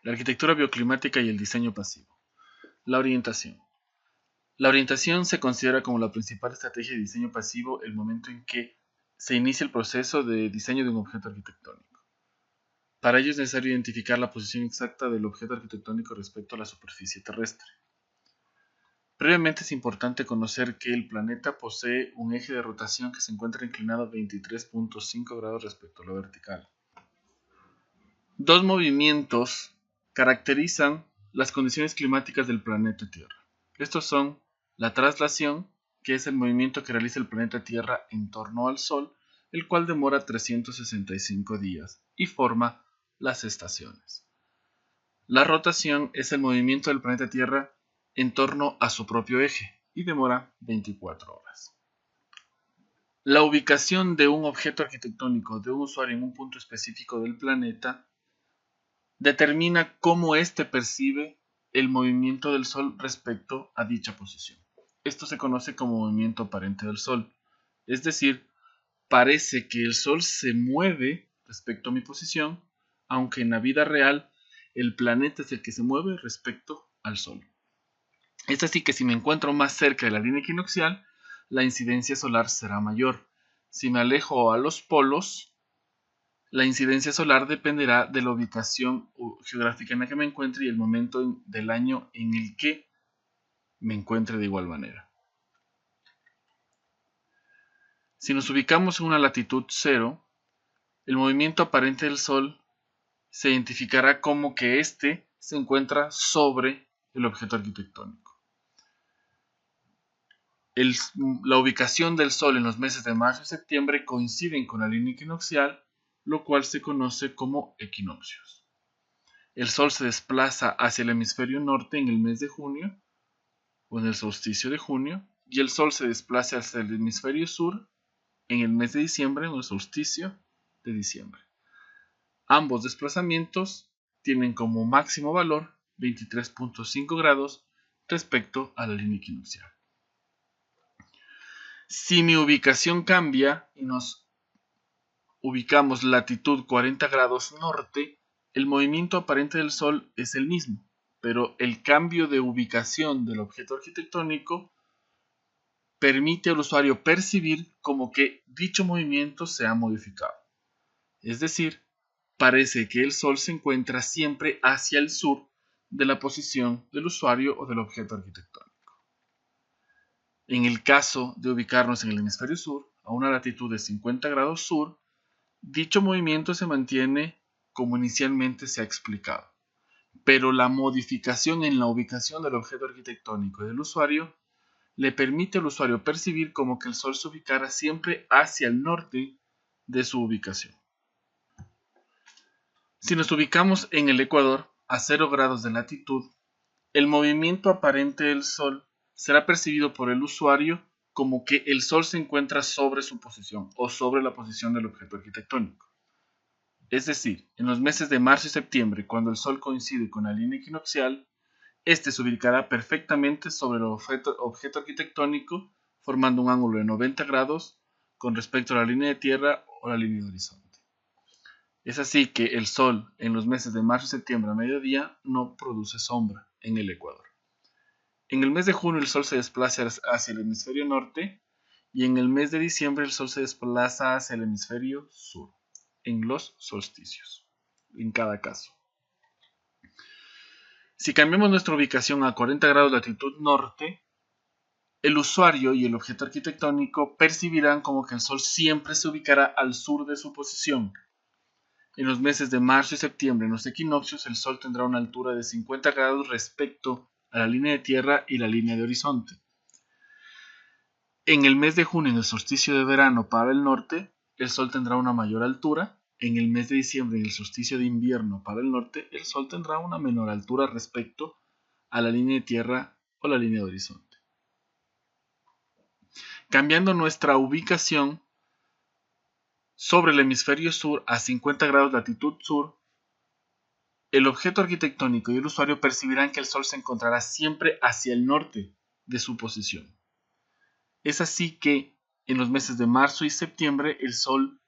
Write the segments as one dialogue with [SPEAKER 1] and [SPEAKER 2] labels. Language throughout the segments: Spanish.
[SPEAKER 1] La arquitectura bioclimática y el diseño pasivo. La orientación. La orientación se considera como la principal estrategia de diseño pasivo el momento en que se inicia el proceso de diseño de un objeto arquitectónico. Para ello es necesario identificar la posición exacta del objeto arquitectónico respecto a la superficie terrestre. Previamente es importante conocer que el planeta posee un eje de rotación que se encuentra inclinado a 23.5 grados respecto a la vertical. Dos movimientos caracterizan las condiciones climáticas del planeta Tierra. Estos son la traslación, que es el movimiento que realiza el planeta Tierra en torno al Sol, el cual demora 365 días y forma las estaciones. La rotación es el movimiento del planeta Tierra en torno a su propio eje y demora 24 horas. La ubicación de un objeto arquitectónico de un usuario en un punto específico del planeta determina cómo éste percibe el movimiento del Sol respecto a dicha posición. Esto se conoce como movimiento aparente del Sol, es decir, parece que el Sol se mueve respecto a mi posición, aunque en la vida real el planeta es el que se mueve respecto al Sol. Es así que si me encuentro más cerca de la línea equinoccial, la incidencia solar será mayor. Si me alejo a los polos, la incidencia solar dependerá de la ubicación geográfica en la que me encuentre y el momento del año en el que me encuentre de igual manera. Si nos ubicamos en una latitud 0, el movimiento aparente del Sol se identificará como que éste se encuentra sobre el objeto arquitectónico. La ubicación del Sol en los meses de marzo y septiembre coinciden con la línea equinoccial, lo cual se conoce como equinoccios. El Sol se desplaza hacia el hemisferio norte en el mes de junio o en el solsticio de junio, y el Sol se desplaza hacia el hemisferio sur en el mes de diciembre o el solsticio de diciembre. Ambos desplazamientos tienen como máximo valor 23.5 grados respecto a la línea equinoccial. Si mi ubicación cambia y nos ubicamos latitud 40 grados norte, el movimiento aparente del Sol es el mismo, pero el cambio de ubicación del objeto arquitectónico permite al usuario percibir como que dicho movimiento se ha modificado. Es decir, parece que el Sol se encuentra siempre hacia el sur de la posición del usuario o del objeto arquitectónico. En el caso de ubicarnos en el hemisferio sur, a una latitud de 50 grados sur, dicho movimiento se mantiene como inicialmente se ha explicado, pero la modificación en la ubicación del objeto arquitectónico y del usuario le permite al usuario percibir como que el Sol se ubicara siempre hacia el norte de su ubicación. Si nos ubicamos en el ecuador, a 0 grados de latitud, el movimiento aparente del Sol será percibido por el usuario como que el Sol se encuentra sobre su posición o sobre la posición del objeto arquitectónico. Es decir, en los meses de marzo y septiembre, cuando el Sol coincide con la línea equinoccial, este se ubicará perfectamente sobre el objeto arquitectónico, formando un ángulo de 90 grados con respecto a la línea de tierra o la línea de horizonte. Es así que el Sol en los meses de marzo y septiembre a mediodía no produce sombra en el Ecuador. En el mes de junio el Sol se desplaza hacia el hemisferio norte y en el mes de diciembre el Sol se desplaza hacia el hemisferio sur, en los solsticios, en cada caso. Si cambiamos nuestra ubicación a 40 grados de latitud norte, el usuario y el objeto arquitectónico percibirán como que el Sol siempre se ubicará al sur de su posición. En los meses de marzo y septiembre, en los equinoccios, el Sol tendrá una altura de 50 grados respecto a la línea de tierra y la línea de horizonte. En el mes de junio, en el solsticio de verano para el norte, el Sol tendrá una mayor altura. En el mes de diciembre, en el solsticio de invierno para el norte, el Sol tendrá una menor altura respecto a la línea de tierra o la línea de horizonte. Cambiando nuestra ubicación sobre el hemisferio sur a 50 grados latitud sur, el objeto arquitectónico y el usuario percibirán que el Sol se encontrará siempre hacia el norte de su posición. Es así que en los meses de marzo y septiembre el Sol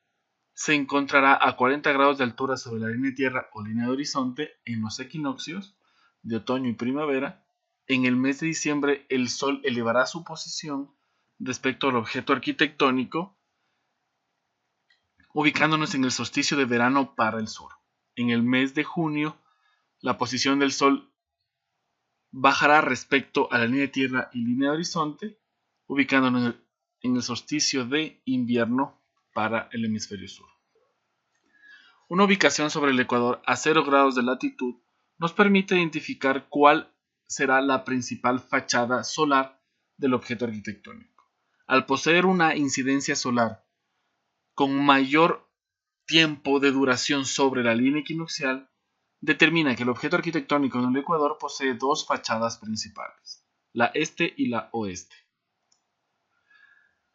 [SPEAKER 1] se encontrará a 40 grados de altura sobre la línea de tierra o línea de horizonte en los equinoccios de otoño y primavera. En el mes de diciembre el Sol elevará su posición respecto al objeto arquitectónico, ubicándonos en el solsticio de verano para el sur. En el mes de junio la posición del Sol bajará respecto a la línea de tierra y línea de horizonte, ubicándonos en el solsticio de invierno para el hemisferio sur. Una ubicación sobre el ecuador a 0 grados de latitud nos permite identificar cuál será la principal fachada solar del objeto arquitectónico. Al poseer una incidencia solar con mayor tiempo de duración sobre la línea equinoccial, determina que el objeto arquitectónico en el ecuador posee dos fachadas principales, la este y la oeste.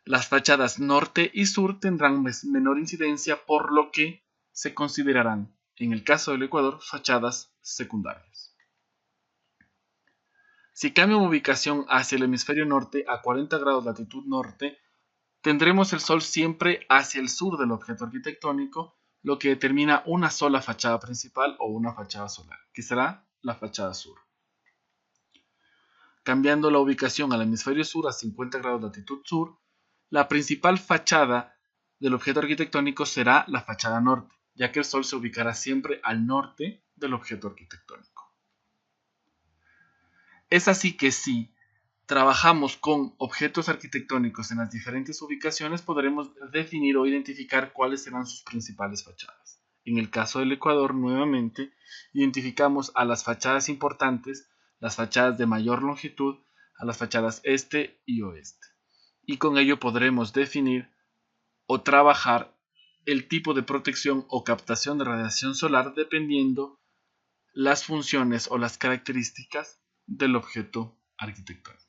[SPEAKER 1] Las fachadas norte y sur tendrán menor incidencia, por lo que se considerarán, en el caso del Ecuador, fachadas secundarias. Si cambio mi ubicación hacia el hemisferio norte a 40 grados de latitud norte, tendremos el Sol siempre hacia el sur del objeto arquitectónico, lo que determina una sola fachada principal o una fachada solar, que será la fachada sur. Cambiando la ubicación al hemisferio sur a 50 grados de latitud sur, la principal fachada del objeto arquitectónico será la fachada norte, ya que el Sol se ubicará siempre al norte del objeto arquitectónico. Es así que si trabajamos con objetos arquitectónicos en las diferentes ubicaciones, podremos definir o identificar cuáles serán sus principales fachadas. En el caso del Ecuador, nuevamente, identificamos a las fachadas importantes, las fachadas de mayor longitud, a las fachadas este y oeste. Y con ello podremos definir o trabajar el tipo de protección o captación de radiación solar dependiendo las funciones o las características del objeto arquitectónico.